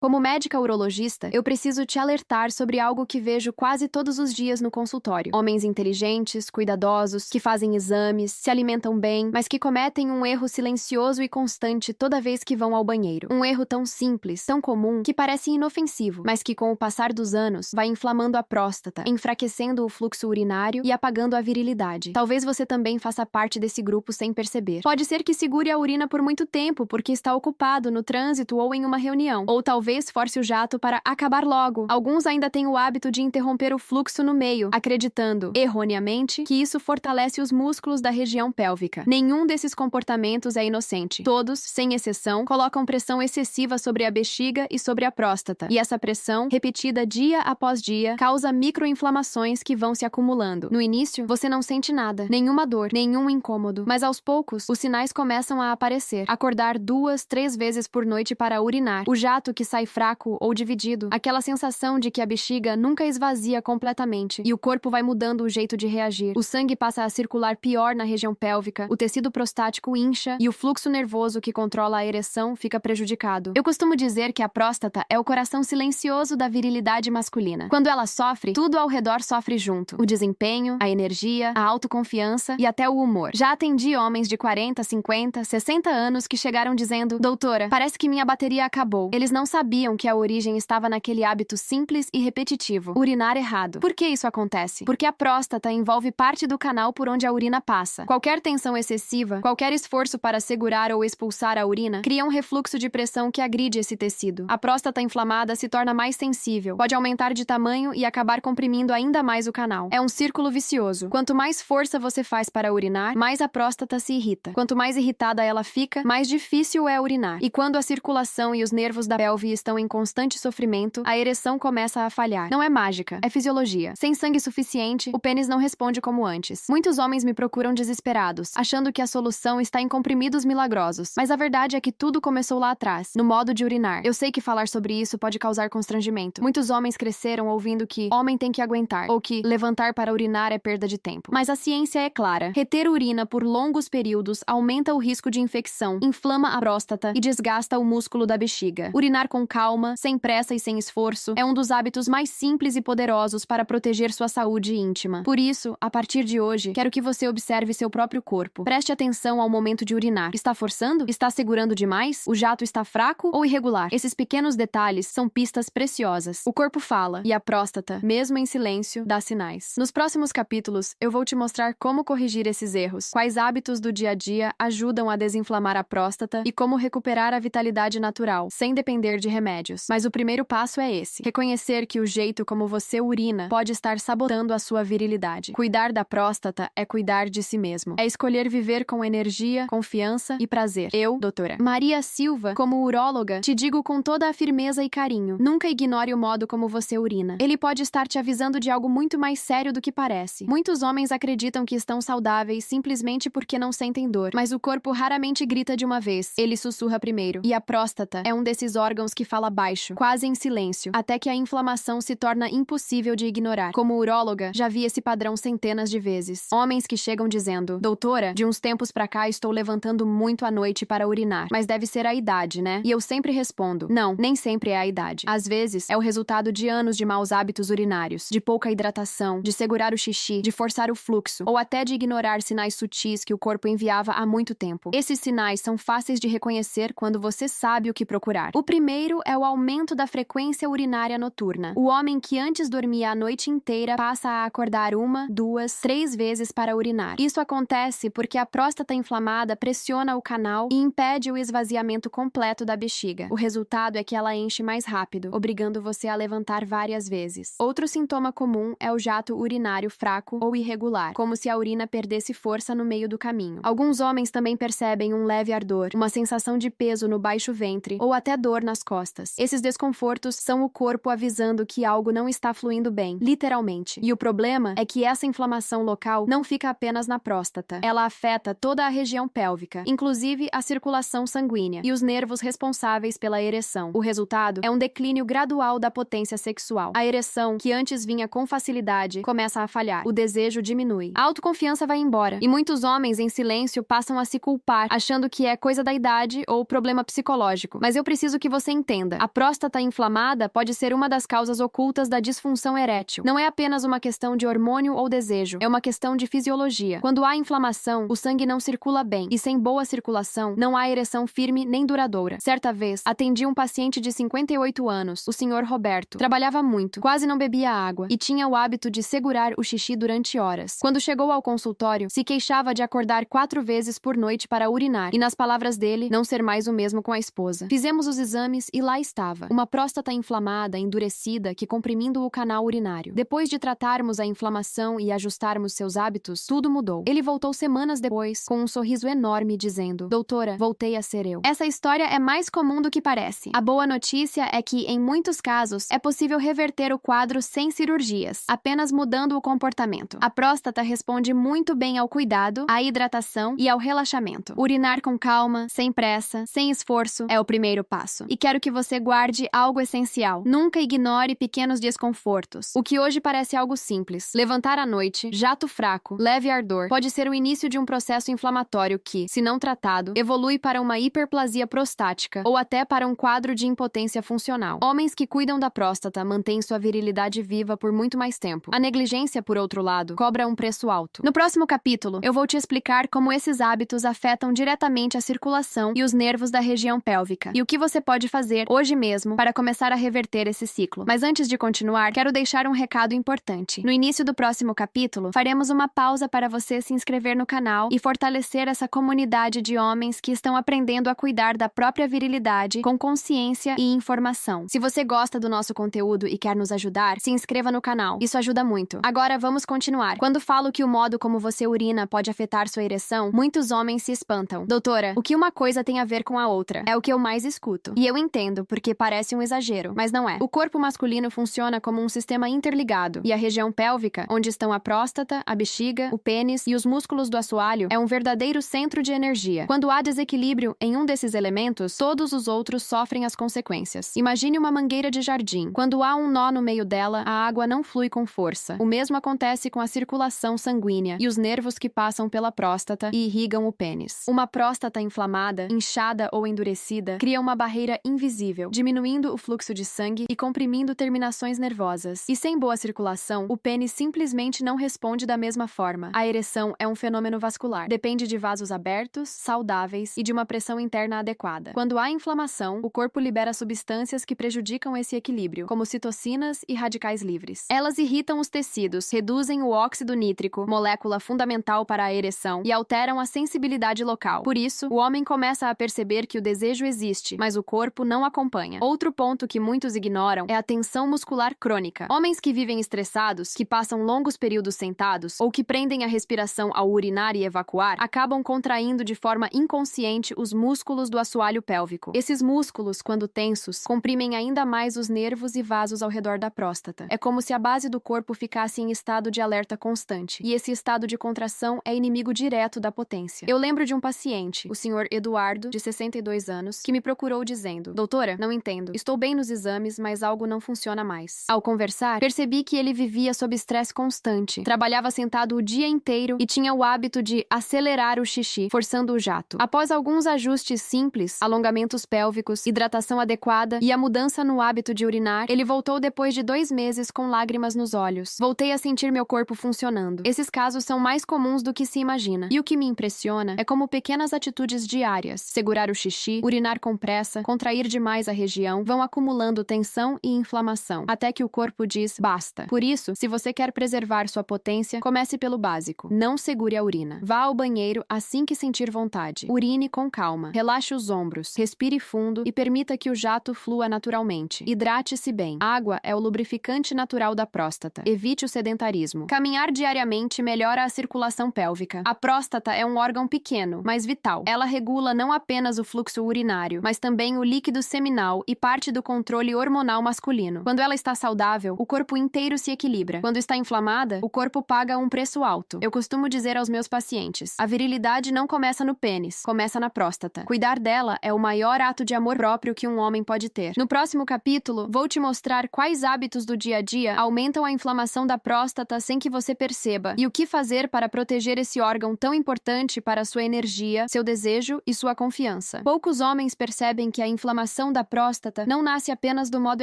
Como médica urologista, eu preciso te alertar sobre algo que vejo quase todos os dias no consultório. Homens inteligentes, cuidadosos, que fazem exames, se alimentam bem, mas que cometem um erro silencioso e constante toda vez que vão ao banheiro. Um erro tão simples, tão comum, que parece inofensivo, mas que com o passar dos anos vai inflamando a próstata, enfraquecendo o fluxo urinário e apagando a virilidade. Talvez você também faça parte desse grupo sem perceber. Pode ser que segure a urina por muito tempo porque está ocupado no trânsito ou em uma reunião, ou talvez force o jato para acabar logo. Alguns ainda têm o hábito de interromper o fluxo no meio, acreditando, erroneamente, que isso fortalece os músculos da região pélvica. Nenhum desses comportamentos é inocente. Todos, sem exceção, colocam pressão excessiva sobre a bexiga e sobre a próstata. E essa pressão, repetida dia após dia, causa microinflamações que vão se acumulando. No início, você não sente nada, nenhuma dor, nenhum incômodo, mas aos poucos, os sinais começam a aparecer. Acordar 2, 3 vezes por noite para urinar, o jato que sai fraco ou dividido, aquela sensação de que a bexiga nunca esvazia completamente e o corpo vai mudando o jeito de reagir. O sangue passa a circular pior na região pélvica, o tecido prostático incha e o fluxo nervoso que controla a ereção fica prejudicado. Eu costumo dizer que a próstata é o coração silencioso da virilidade masculina. Quando ela sofre, tudo ao redor sofre junto. O desempenho, a energia, a autoconfiança e até o humor. Já atendi homens de 40, 50, 60 anos que chegaram dizendo: "Doutora, parece que minha bateria acabou." Eles não sabiam que a origem estava naquele hábito simples e repetitivo, urinar errado. Por que isso acontece? Porque a próstata envolve parte do canal por onde a urina passa. Qualquer tensão excessiva, qualquer esforço para segurar ou expulsar a urina, cria um refluxo de pressão que agride esse tecido. A próstata inflamada se torna mais sensível, pode aumentar de tamanho e acabar comprimindo ainda mais o canal. É um círculo vicioso. Quanto mais força você faz para urinar, mais a próstata se irrita. Quanto mais irritada ela fica, mais difícil é urinar. E quando a circulação e os nervos da pelve estão em constante sofrimento, a ereção começa a falhar. Não é mágica, é fisiologia. Sem sangue suficiente, o pênis não responde como antes. Muitos homens me procuram desesperados, achando que a solução está em comprimidos milagrosos. Mas a verdade é que tudo começou lá atrás, no modo de urinar. Eu sei que falar sobre isso pode causar constrangimento. Muitos homens cresceram ouvindo que homem tem que aguentar, ou que levantar para urinar é perda de tempo. Mas a ciência é clara. Reter urina por longos períodos aumenta o risco de infecção, inflama a próstata e desgasta o músculo da bexiga. Urinar com calma, sem pressa e sem esforço, é um dos hábitos mais simples e poderosos para proteger sua saúde íntima. Por isso, a partir de hoje, quero que você observe seu próprio corpo. Preste atenção ao momento de urinar. Está forçando? Está segurando demais? O jato está fraco ou irregular? Esses pequenos detalhes são pistas preciosas. O corpo fala, e a próstata, mesmo em silêncio, dá sinais. Nos próximos capítulos, eu vou te mostrar como corrigir esses erros, quais hábitos do dia a dia ajudam a desinflamar a próstata e como recuperar a vitalidade natural, sem depender de remédios. Mas o primeiro passo é esse: reconhecer que o jeito como você urina pode estar sabotando a sua virilidade. Cuidar da próstata é cuidar de si mesmo. É escolher viver com energia, confiança e prazer. Eu, doutora Maria Silva, como uróloga, te digo com toda a firmeza e carinho: nunca ignore o modo como você urina. Ele pode estar te avisando de algo muito mais sério do que parece. Muitos homens acreditam que estão saudáveis simplesmente porque não sentem dor, mas o corpo raramente grita de uma vez. Ele sussurra primeiro. E a próstata é um desses órgãos que fala baixo, quase em silêncio, até que a inflamação se torna impossível de ignorar. Como uróloga, já vi esse padrão centenas de vezes. Homens que chegam dizendo: "Doutora, de uns tempos pra cá estou levantando muito à noite para urinar, mas deve ser a idade, né?" E eu sempre respondo: não, nem sempre é a idade. Às vezes, é o resultado de anos de maus hábitos urinários, de pouca hidratação, de segurar o xixi, de forçar o fluxo, ou até de ignorar sinais sutis que o corpo enviava há muito tempo. Esses sinais são fáceis de reconhecer quando você sabe o que procurar. O primeiro é o aumento da frequência urinária noturna. O homem que antes dormia a noite inteira passa a acordar 1, 2, 3 vezes para urinar. Isso acontece porque a próstata inflamada pressiona o canal e impede o esvaziamento completo da bexiga. O resultado é que ela enche mais rápido, obrigando você a levantar várias vezes. Outro sintoma comum é o jato urinário fraco ou irregular, como se a urina perdesse força no meio do caminho. Alguns homens também percebem um leve ardor, uma sensação de peso no baixo ventre ou até dor nas costas. Esses desconfortos são o corpo avisando que algo não está fluindo bem, literalmente. E o problema é que essa inflamação local não fica apenas na próstata. Ela afeta toda a região pélvica, inclusive a circulação sanguínea e os nervos responsáveis pela ereção. O resultado é um declínio gradual da potência sexual. A ereção, que antes vinha com facilidade, começa a falhar. O desejo diminui. A autoconfiança vai embora. E muitos homens, em silêncio, passam a se culpar, achando que é coisa da idade ou problema psicológico. Mas eu preciso que você entenda entenda, a próstata inflamada pode ser uma das causas ocultas da disfunção erétil. Não é apenas uma questão de hormônio ou desejo, é uma questão de fisiologia. Quando há inflamação, o sangue não circula bem, e sem boa circulação, não há ereção firme nem duradoura. Certa vez, atendi um paciente de 58 anos, o Sr. Roberto. Trabalhava muito, quase não bebia água, e tinha o hábito de segurar o xixi durante horas. Quando chegou ao consultório, se queixava de acordar 4 vezes por noite para urinar, e nas palavras dele, não ser mais o mesmo com a esposa. Fizemos os exames e lá estava, uma próstata inflamada, endurecida, que comprimindo o canal urinário. Depois de tratarmos a inflamação e ajustarmos seus hábitos, tudo mudou. Ele voltou semanas depois, com um sorriso enorme, dizendo: "Doutora, voltei a ser eu." Essa história é mais comum do que parece. A boa notícia é que, em muitos casos, é possível reverter o quadro sem cirurgias, apenas mudando o comportamento. A próstata responde muito bem ao cuidado, à hidratação e ao relaxamento. Urinar com calma, sem pressa, sem esforço, é o primeiro passo. E quero que você guarde algo essencial. Nunca ignore pequenos desconfortos. O que hoje parece algo simples, levantar à noite, jato fraco, leve ardor, pode ser o início de um processo inflamatório que, se não tratado, evolui para uma hiperplasia prostática ou até para um quadro de impotência funcional. Homens que cuidam da próstata mantêm sua virilidade viva por muito mais tempo. A negligência, por outro lado, cobra um preço alto. No próximo capítulo, eu vou te explicar como esses hábitos afetam diretamente a circulação e os nervos da região pélvica, e o que você pode fazer hoje mesmo para começar a reverter esse ciclo. Mas antes de continuar, quero deixar um recado importante. No início do próximo capítulo, faremos uma pausa para você se inscrever no canal e fortalecer essa comunidade de homens que estão aprendendo a cuidar da própria virilidade com consciência e informação. Se você gosta do nosso conteúdo e quer nos ajudar, se inscreva no canal. Isso ajuda muito. Agora vamos continuar. Quando falo que o modo como você urina pode afetar sua ereção, muitos homens se espantam. Doutora, o que uma coisa tem a ver com a outra? É o que eu mais escuto. E eu entendo, porque parece um exagero, mas não é. O corpo masculino funciona como um sistema interligado, e a região pélvica, onde estão a próstata, a bexiga, o pênis e os músculos do assoalho, é um verdadeiro centro de energia. Quando há desequilíbrio em um desses elementos, todos os outros sofrem as consequências. Imagine uma mangueira de jardim. Quando há um nó no meio dela, a água não flui com força. O mesmo acontece com a circulação sanguínea e os nervos que passam pela próstata e irrigam o pênis. Uma próstata inflamada, inchada ou endurecida cria uma barreira invisível, diminuindo o fluxo de sangue e comprimindo terminações nervosas. E sem boa circulação, o pênis simplesmente não responde da mesma forma. A ereção é um fenômeno vascular. Depende de vasos abertos, saudáveis e de uma pressão interna adequada. Quando há inflamação, o corpo libera substâncias que prejudicam esse equilíbrio, como citocinas e radicais livres. Elas irritam os tecidos, reduzem o óxido nítrico, molécula fundamental para a ereção, e alteram a sensibilidade local. Por isso, o homem começa a perceber que o desejo existe, mas o corpo não acompanha. Outro ponto que muitos ignoram é a tensão muscular crônica. Homens que vivem estressados, que passam longos períodos sentados ou que prendem a respiração ao urinar e evacuar, acabam contraindo de forma inconsciente os músculos do assoalho pélvico. Esses músculos, quando tensos, comprimem ainda mais os nervos e vasos ao redor da próstata. É como se a base do corpo ficasse em estado de alerta constante, e esse estado de contração é inimigo direto da potência. Eu lembro de um paciente, o Sr. Eduardo, de 62 anos, que me procurou dizendo: "Doutora, não entendo. Estou bem nos exames, mas algo não funciona mais." Ao conversar, percebi que ele vivia sob estresse constante, trabalhava sentado o dia inteiro e tinha o hábito de acelerar o xixi, forçando o jato. Após alguns ajustes simples, alongamentos pélvicos, hidratação adequada e a mudança no hábito de urinar, ele voltou depois de 2 meses com lágrimas nos olhos. Voltei a sentir meu corpo funcionando. Esses casos são mais comuns do que se imagina. E o que me impressiona é como pequenas atitudes diárias, segurar o xixi, urinar com pressa, contrair demais a região, vão acumulando tensão e inflamação, até que o corpo diz basta. Por isso, se você quer preservar sua potência, comece pelo básico. Não segure a urina. Vá ao banheiro assim que sentir vontade. Urine com calma. Relaxe os ombros. Respire fundo e permita que o jato flua naturalmente. Hidrate-se bem. Água é o lubrificante natural da próstata. Evite o sedentarismo. Caminhar diariamente melhora a circulação pélvica. A próstata é um órgão pequeno, mas vital. Ela regula não apenas o fluxo urinário, mas também o líquido seminal e parte do controle hormonal masculino. Quando ela está saudável, o corpo inteiro se equilibra. Quando está inflamada, o corpo paga um preço alto. Eu costumo dizer aos meus pacientes: a virilidade não começa no pênis, começa na próstata. Cuidar dela é o maior ato de amor próprio que um homem pode ter. No próximo capítulo, vou te mostrar quais hábitos do dia a dia aumentam a inflamação da próstata sem que você perceba e o que fazer para proteger esse órgão tão importante para sua energia, seu desejo e sua confiança. Poucos homens percebem que a inflamação inflamação da próstata não nasce apenas do modo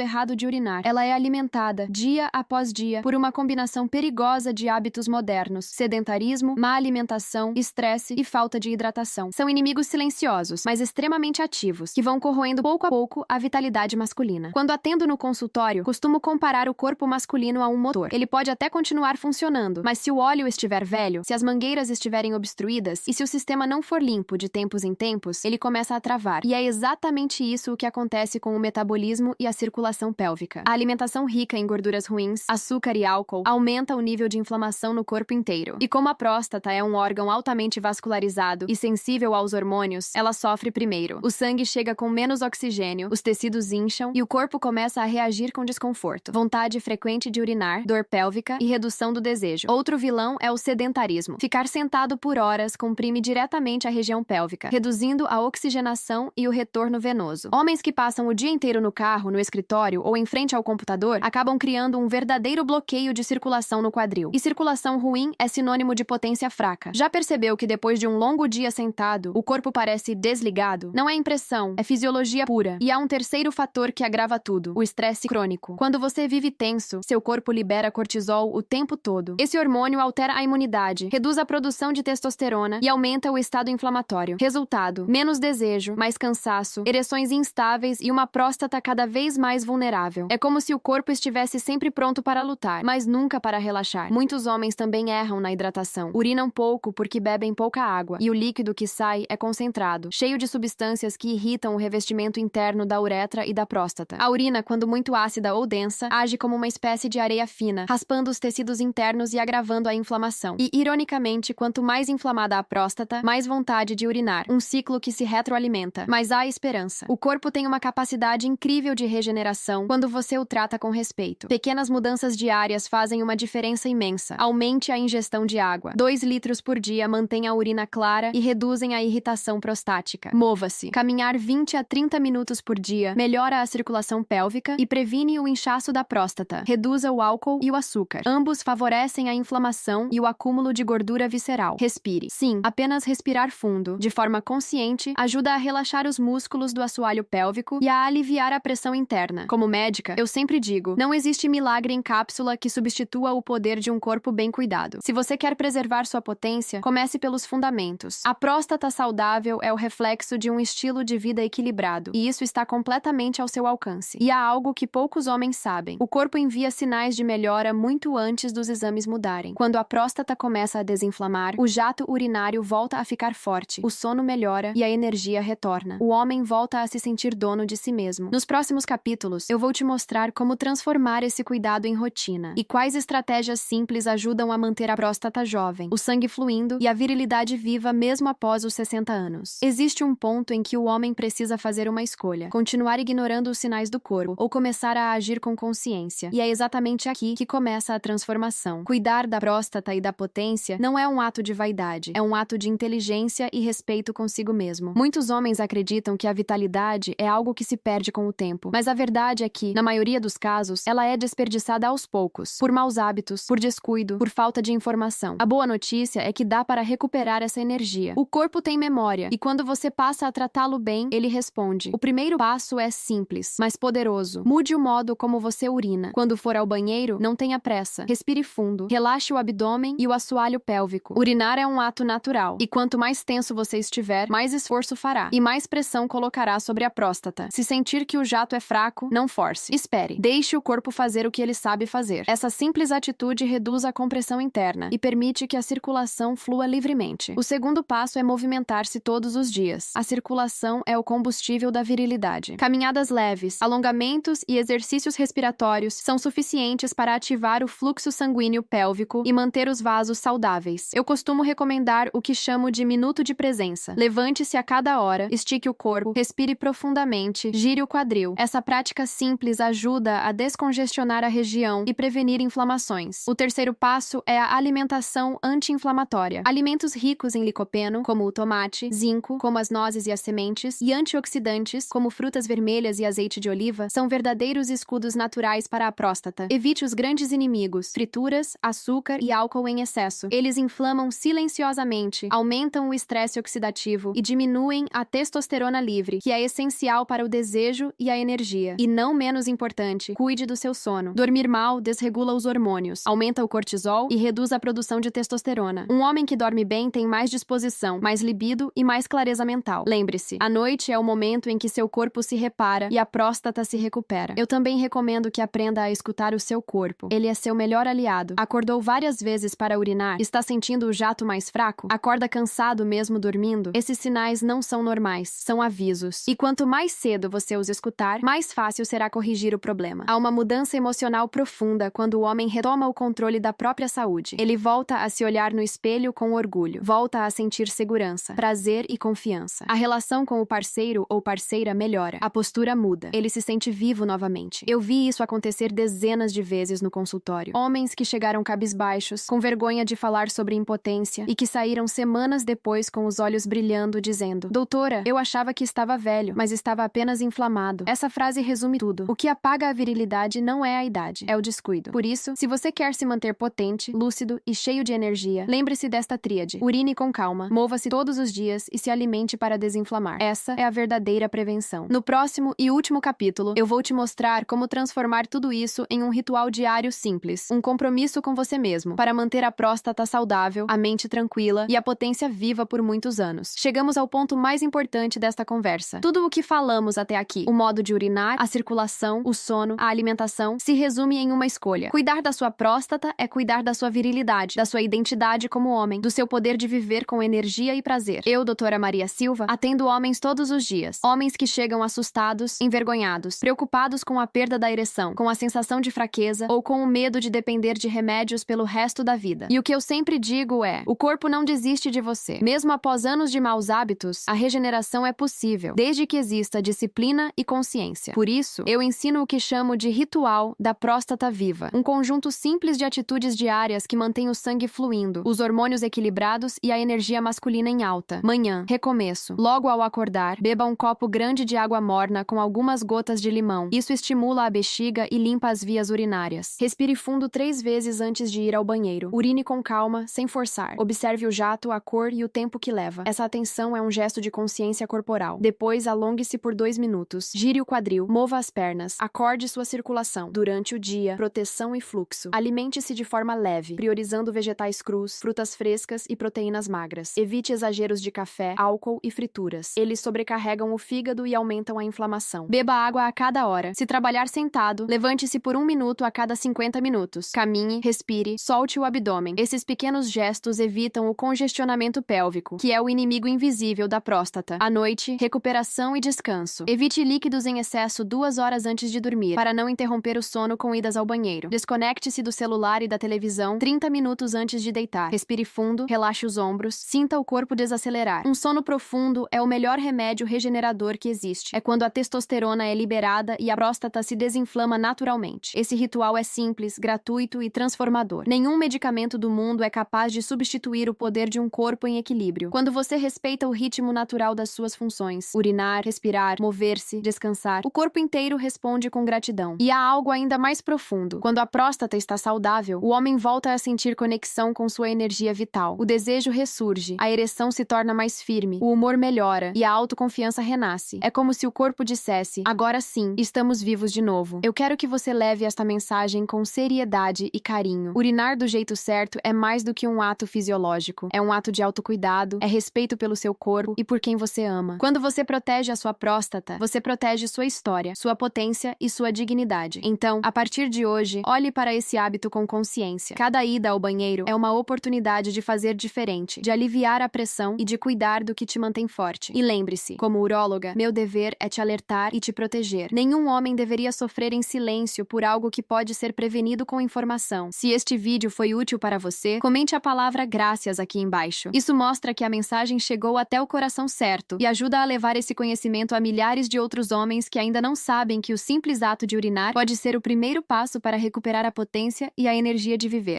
errado de urinar. Ela é alimentada, dia após dia, por uma combinação perigosa de hábitos modernos: sedentarismo, má alimentação, estresse e falta de hidratação. São inimigos silenciosos, mas extremamente ativos, que vão corroendo pouco a pouco a vitalidade masculina. Quando atendo no consultório, costumo comparar o corpo masculino a um motor. Ele pode até continuar funcionando, mas se o óleo estiver velho, se as mangueiras estiverem obstruídas e se o sistema não for limpo de tempos em tempos, ele começa a travar. E é exatamente isso o que acontece com o metabolismo e a circulação pélvica. A alimentação rica em gorduras ruins, açúcar e álcool aumenta o nível de inflamação no corpo inteiro. E como a próstata é um órgão altamente vascularizado e sensível aos hormônios, ela sofre primeiro. O sangue chega com menos oxigênio, os tecidos incham e o corpo começa a reagir com desconforto, vontade frequente de urinar, dor pélvica e redução do desejo. Outro vilão é o sedentarismo. Ficar sentado por horas comprime diretamente a região pélvica, reduzindo a oxigenação e o retorno venoso. Homens que passam o dia inteiro no carro, no escritório ou em frente ao computador acabam criando um verdadeiro bloqueio de circulação no quadril. E circulação ruim é sinônimo de potência fraca. Já percebeu que depois de um longo dia sentado, o corpo parece desligado? Não é impressão, é fisiologia pura. E há um terceiro fator que agrava tudo: o estresse crônico. Quando você vive tenso, seu corpo libera cortisol o tempo todo. Esse hormônio altera a imunidade, reduz a produção de testosterona e aumenta o estado inflamatório. Resultado: menos desejo, mais cansaço, ereções instáveis e uma próstata cada vez mais vulnerável. É como se o corpo estivesse sempre pronto para lutar, mas nunca para relaxar. Muitos homens também erram na hidratação. Urinam pouco porque bebem pouca água, e o líquido que sai é concentrado, cheio de substâncias que irritam o revestimento interno da uretra e da próstata. A urina, quando muito ácida ou densa, age como uma espécie de areia fina, raspando os tecidos internos e agravando a inflamação. E, ironicamente, quanto mais inflamada a próstata, mais vontade de urinar. Um ciclo que se retroalimenta. Mas há esperança. O corpo tem uma capacidade incrível de regeneração quando você o trata com respeito. Pequenas mudanças diárias fazem uma diferença imensa. Aumente a ingestão de água. 2 litros por dia mantém a urina clara e reduzem a irritação prostática. Mova-se. Caminhar 20 a 30 minutos por dia melhora a circulação pélvica e previne o inchaço da próstata. Reduza o álcool e o açúcar. Ambos favorecem a inflamação e o acúmulo de gordura visceral. Respire. Sim, apenas respirar fundo, de forma consciente, ajuda a relaxar os músculos do assoalho pélvico e a aliviar a pressão interna. Como médica, eu sempre digo, não existe milagre em cápsula que substitua o poder de um corpo bem cuidado. Se você quer preservar sua potência, comece pelos fundamentos. A próstata saudável é o reflexo de um estilo de vida equilibrado, e isso está completamente ao seu alcance. E há algo que poucos homens sabem: o corpo envia sinais de melhora muito antes dos exames mudarem. Quando a próstata começa a desinflamar, o jato urinário volta a ficar forte, o sono melhora e a energia retorna. O homem volta a se sentir dono de si mesmo. Nos próximos capítulos, eu vou te mostrar como transformar esse cuidado em rotina e quais estratégias simples ajudam a manter a próstata jovem, o sangue fluindo e a virilidade viva mesmo após os 60 anos. Existe um ponto em que o homem precisa fazer uma escolha: continuar ignorando os sinais do corpo ou começar a agir com consciência. E é exatamente aqui que começa a transformação. Cuidar da próstata e da potência não é um ato de vaidade, é um ato de inteligência e respeito consigo mesmo. Muitos homens acreditam que a vitalidade é algo que se perde com o tempo, mas a verdade é que, na maioria dos casos, ela é desperdiçada aos poucos, por maus hábitos, por descuido, por falta de informação. A boa notícia é que dá para recuperar essa energia. O corpo tem memória, e quando você passa a tratá-lo bem, ele responde. O primeiro passo é simples, mas poderoso. Mude o modo como você urina. Quando for ao banheiro, não tenha pressa. Respire fundo, relaxe o abdômen e o assoalho pélvico. Urinar é um ato natural, e quanto mais tenso você estiver, mais esforço fará, e mais pressão colocará sobre a próstata. Se sentir que o jato é fraco, não force. Espere. Deixe o corpo fazer o que ele sabe fazer. Essa simples atitude reduz a compressão interna e permite que a circulação flua livremente. O segundo passo é movimentar-se todos os dias. A circulação é o combustível da virilidade. Caminhadas leves, alongamentos e exercícios respiratórios são suficientes para ativar o fluxo sanguíneo pélvico e manter os vasos saudáveis. Eu costumo recomendar o que chamo de minuto de presença. Levante-se a cada hora, estique o corpo, respire profundamente, gire o quadril. Essa prática simples ajuda a descongestionar a região e prevenir inflamações. O terceiro passo é a alimentação anti-inflamatória. Alimentos ricos em licopeno, como o tomate, zinco, como as nozes e as sementes, e antioxidantes, como frutas vermelhas e azeite de oliva, são verdadeiros escudos naturais para a próstata. Evite os grandes inimigos: frituras, açúcar e álcool em excesso. Eles inflamam silenciosamente, aumentam o estresse oxidativo e diminuem a testosterona livre, que é essencial essencial para o desejo e a energia. E não menos importante, cuide do seu sono. Dormir mal desregula os hormônios, aumenta o cortisol e reduz a produção de testosterona. Um homem que dorme bem tem mais disposição, mais libido e mais clareza mental. Lembre-se, a noite é o momento em que seu corpo se repara e a próstata se recupera. Eu também recomendo que aprenda a escutar o seu corpo. Ele é seu melhor aliado. Acordou várias vezes para urinar? Está sentindo o jato mais fraco? Acorda cansado mesmo dormindo? Esses sinais não são normais, são avisos. E quanto mais cedo você os escutar, mais fácil será corrigir o problema. Há uma mudança emocional profunda quando o homem retoma o controle da própria saúde. Ele volta a se olhar no espelho com orgulho, volta a sentir segurança, prazer e confiança. A relação com o parceiro ou parceira melhora, a postura muda, ele se sente vivo novamente. Eu vi isso acontecer dezenas de vezes no consultório. Homens que chegaram cabisbaixos, com vergonha de falar sobre impotência e que saíram semanas depois com os olhos brilhando, dizendo: "Doutora, eu achava que estava velho, mas estava apenas inflamado." Essa frase resume tudo. O que apaga a virilidade não é a idade, é o descuido. Por isso, se você quer se manter potente, lúcido e cheio de energia, lembre-se desta tríade. Urine com calma, mova-se todos os dias e se alimente para desinflamar. Essa é a verdadeira prevenção. No próximo e último capítulo, eu vou te mostrar como transformar tudo isso em um ritual diário simples, um compromisso com você mesmo, para manter a próstata saudável, a mente tranquila e a potência viva por muitos anos. Chegamos ao ponto mais importante desta conversa. Tudo o que falamos até aqui, o modo de urinar, a circulação, o sono, a alimentação, se resume em uma escolha. Cuidar da sua próstata é cuidar da sua virilidade, da sua identidade como homem, do seu poder de viver com energia e prazer. Eu, doutora Maria Silva, atendo homens todos os dias. Homens que chegam assustados, envergonhados, preocupados com a perda da ereção, com a sensação de fraqueza ou com o medo de depender de remédios pelo resto da vida. E o que eu sempre digo é: o corpo não desiste de você. Mesmo após anos de maus hábitos, a regeneração é possível, desde que exista disciplina e consciência. Por isso, eu ensino o que chamo de ritual da próstata viva, um conjunto simples de atitudes diárias que mantém o sangue fluindo, os hormônios equilibrados e a energia masculina em alta. Manhã, recomeço. Logo ao acordar, beba um copo grande de água morna com algumas gotas de limão. Isso estimula a bexiga e limpa as vias urinárias. Respire fundo 3 vezes antes de ir ao banheiro. Urine com calma, sem forçar. Observe o jato, a cor e o tempo que leva. Essa atenção é um gesto de consciência corporal. Depois, alongue-se por 2 minutos. Gire o quadril, mova as pernas, acorde sua circulação. Durante o dia, proteção e fluxo. Alimente-se de forma leve, priorizando vegetais crus, frutas frescas e proteínas magras. Evite exageros de café, álcool e frituras. Eles sobrecarregam o fígado e aumentam a inflamação. Beba água a cada hora. Se trabalhar sentado, levante-se por 1 minuto a cada 50 minutos. Caminhe, respire, solte o abdômen. Esses pequenos gestos evitam o congestionamento pélvico, que é o inimigo invisível da próstata. À noite, recuperação e descanso. Evite líquidos em excesso 2 horas antes de dormir, para não interromper o sono com idas ao banheiro. Desconecte-se do celular e da televisão 30 minutos antes de deitar. Respire fundo, relaxe os ombros, sinta o corpo desacelerar. Um sono profundo é o melhor remédio regenerador que existe. É quando a testosterona é liberada e a próstata se desinflama naturalmente. Esse ritual é simples, gratuito e transformador. Nenhum medicamento do mundo é capaz de substituir o poder de um corpo em equilíbrio. Quando você respeita o ritmo natural das suas funções, urinar, respirar, mover-se, descansar, o corpo inteiro responde com gratidão. E há algo ainda mais profundo. Quando a próstata está saudável, o homem volta a sentir conexão com sua energia vital. O desejo ressurge, a ereção se torna mais firme, o humor melhora e a autoconfiança renasce. É como se o corpo dissesse: agora sim, estamos vivos de novo. Eu quero que você leve esta mensagem com seriedade e carinho. Urinar do jeito certo é mais do que um ato fisiológico. É um ato de autocuidado, é respeito pelo seu corpo e por quem você ama. Quando você protege a sua próstata, você protege sua história, sua potência e sua dignidade. Então, a partir de hoje, olhe para esse hábito com consciência. Cada ida ao banheiro é uma oportunidade de fazer diferente, de aliviar a pressão e de cuidar do que te mantém forte. E lembre-se, como uróloga, meu dever é te alertar e te proteger. Nenhum homem deveria sofrer em silêncio por algo que pode ser prevenido com informação. Se este vídeo foi útil para você, comente a palavra graças aqui embaixo. Isso mostra que a mensagem chegou até o coração certo e ajuda a levar esse conhecimento a milhares de outros homens que ainda não sabem que o simples ato de urinar pode ser o primeiro passo para recuperar a potência e a energia de viver.